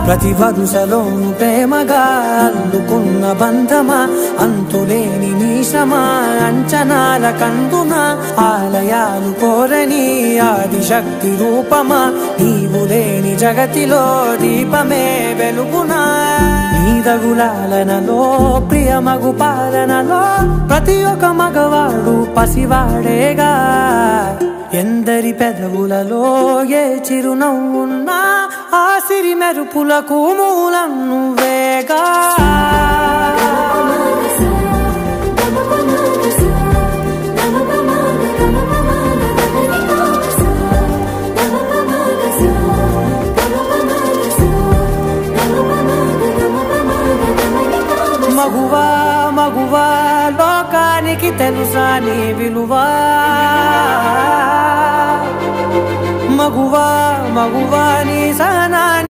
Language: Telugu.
ప్రతి వరుసలోను ప్రేమగా అల్లుకున్న బంధమా అంతులేని నీశమా అంచనాల కందున ఆలయాలు కోరని ఆదిశక్తి రూపమా నీవు లేని జగతిలో దీపమే వెలుగునా నీదగులాలనలో ప్రియమగు పాలనలో ప్రతి ఒక్క మగవాడు పసివాడేగా ఎందరి పెదవులలో ఏ చిరునవ్వున్నా ఆ సిరి మెరుపులకు మూలం నువ్వేగా మగువా మగువా లోకానికి తెలుసా నీ విలువా మగువా మగువా నీ సహనా